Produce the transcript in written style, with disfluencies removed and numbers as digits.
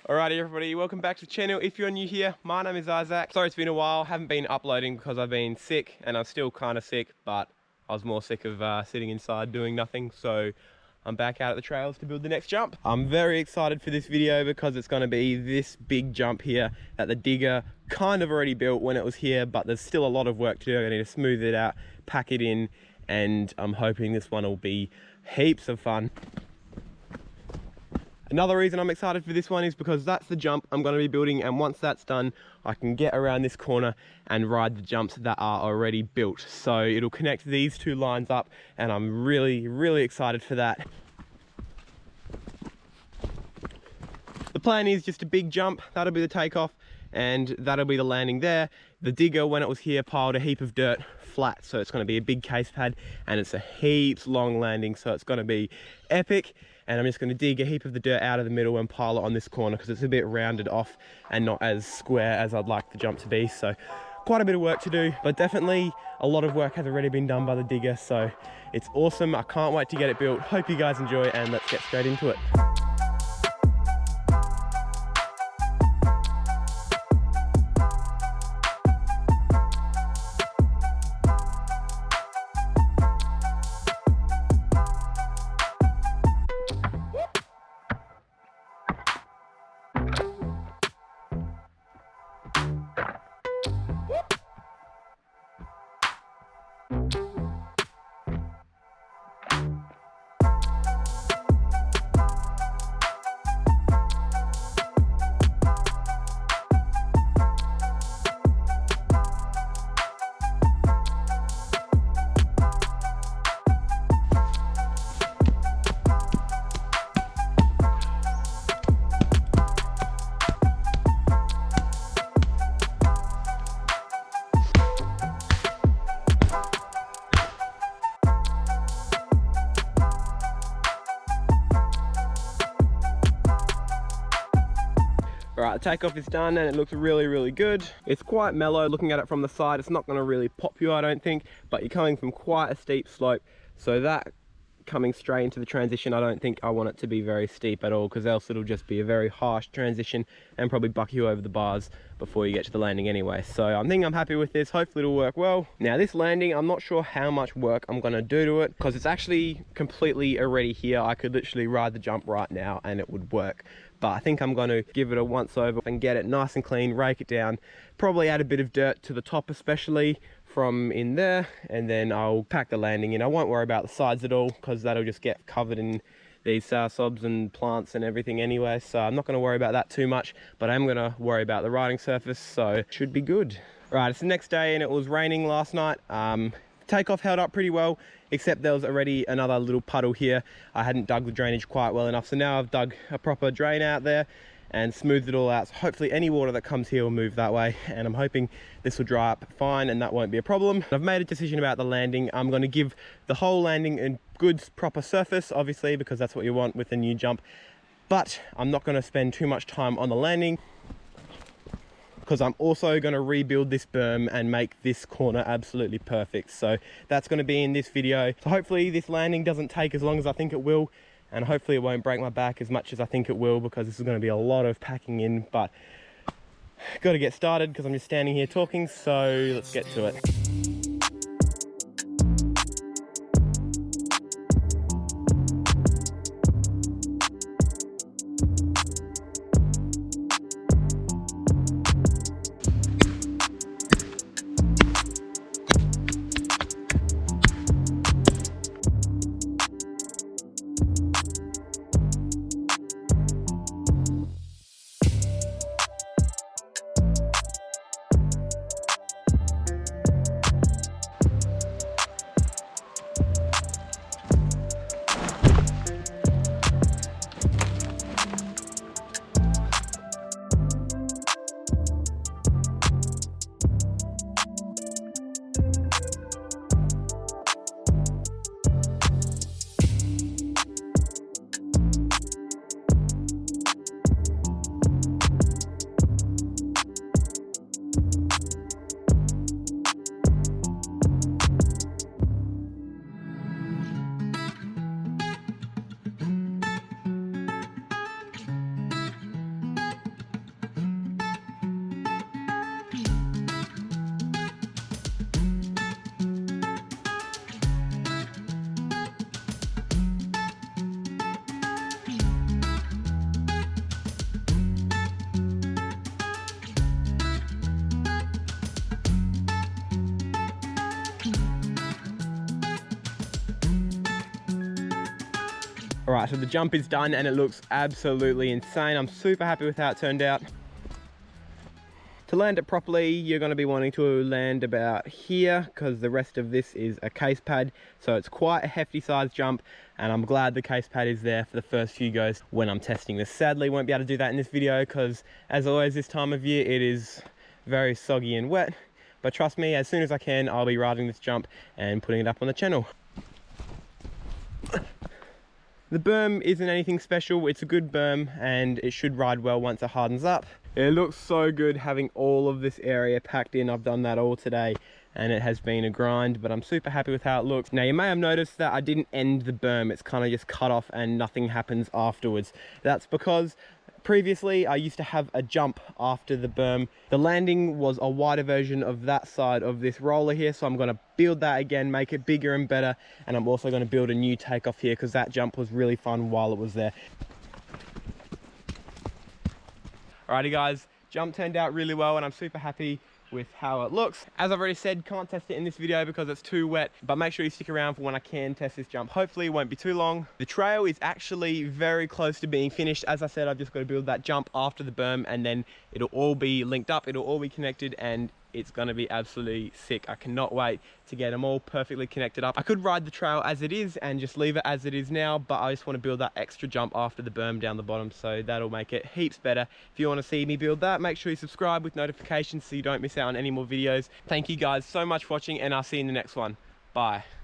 Alrighty everybody, welcome back to the channel. If you're new here, my name is Isaac. Sorry it's been a while, haven't been uploading because I've been sick and I'm still kind of sick, but I was more sick of sitting inside doing nothing, so I'm back out at the trails to build the next jump. I'm very excited for this video because it's going to be this big jump here that the digger kind of already built when it was here, but there's still a lot of work to do. I need to smooth it out, pack it in, and I'm hoping this one will be heaps of fun. Another reason I'm excited for this one is because that's the jump I'm going to be building, and once that's done I can get around this corner and ride the jumps that are already built. So it'll connect these two lines up and I'm really excited for that. The plan is just a big jump, that'll be the takeoff and that'll be the landing there. The digger, when it was here, piled a heap of dirt flat, so it's going to be a big case pad and it's a heaps long landing, so it's going to be epic. And I'm just going to dig a heap of the dirt out of the middle and pile it on this corner because it's a bit rounded off and not as square as I'd like the jump to be. So quite a bit of work to do, but definitely a lot of work has already been done by the digger, so it's awesome. I can't wait to get it built. Hope you guys enjoy, and let's get straight into it. Alright, the takeoff is done and it looks really good. It's quite mellow. Looking at it from the side, it's not going to really pop you, I don't think, but you're coming from quite a steep slope, so that coming straight into the transition, I don't think I want it to be very steep at all, because else it'll just be a very harsh transition and probably buck you over the bars before you get to the landing anyway. So I think I'm happy with this. Hopefully it'll work well. Now this landing, I'm not sure how much work I'm going to do to it because it's actually completely already here. I could literally ride the jump right now and it would work, but I think I'm going to give it a once over and get it nice and clean, rake it down, probably add a bit of dirt to the top especially from in there, and then I'll pack the landing in. I won't worry about the sides at all because that'll just get covered in these soursops and plants and everything anyway, so I'm not going to worry about that too much, but I'm going to worry about the riding surface, so it should be good. Right, it's the next day and it was raining last night. Takeoff held up pretty well, except there was already another little puddle here. I hadn't dug the drainage quite well enough, so now I've dug a proper drain out there and smoothed it all out, so hopefully any water that comes here will move that way, and I'm hoping this will dry up fine and that won't be a problem. I've made a decision about the landing. I'm going to give the whole landing a good proper surface, obviously, because that's what you want with a new jump, but I'm not going to spend too much time on the landing because I'm also going to rebuild this berm and make this corner absolutely perfect. So that's going to be in this video. So hopefully this landing doesn't take as long as I think it will, and hopefully it won't break my back as much as I think it will, because this is going to be a lot of packing in, but got to get started because I'm just standing here talking, so let's get to it. All right, so the jump is done and it looks absolutely insane. I'm super happy with how it turned out. To land it properly, you're going to be wanting to land about here because the rest of this is a case pad. So it's quite a hefty size jump, and I'm glad the case pad is there for the first few goes when I'm testing this. Sadly, won't be able to do that in this video because, as always this time of year, it is very soggy and wet. But trust me, as soon as I can, I'll be riding this jump and putting it up on the channel. The berm isn't anything special, it's a good berm and it should ride well once it hardens up. It looks so good having all of this area packed in. I've done that all today and it has been a grind, but I'm super happy with how it looks. Now you may have noticed that I didn't end the berm, it's kind of just cut off and nothing happens afterwards. That's because previously I used to have a jump after the berm. The landing was a wider version of that side of this roller here, so I'm going to build that again, make it bigger and better, and I'm also going to build a new takeoff here because that jump was really fun while it was there. Alrighty guys, jump turned out really well and I'm super happy with how it looks. As I've already said, can't test it in this video because it's too wet, but make sure you stick around for when I can test this jump. Hopefully it won't be too long. The trail is actually very close to being finished. As I said, I've just got to build that jump after the berm and then it'll all be linked up, it'll all be connected, and it's going to be absolutely sick. I cannot wait to get them all perfectly connected up. I could ride the trail as it is and just leave it as it is now, but I just want to build that extra jump after the berm down the bottom, so that'll make it heaps better. If you want to see me build that, make sure you subscribe with notifications so you don't miss out on any more videos. Thank you guys so much for watching and I'll see you in the next one. Bye.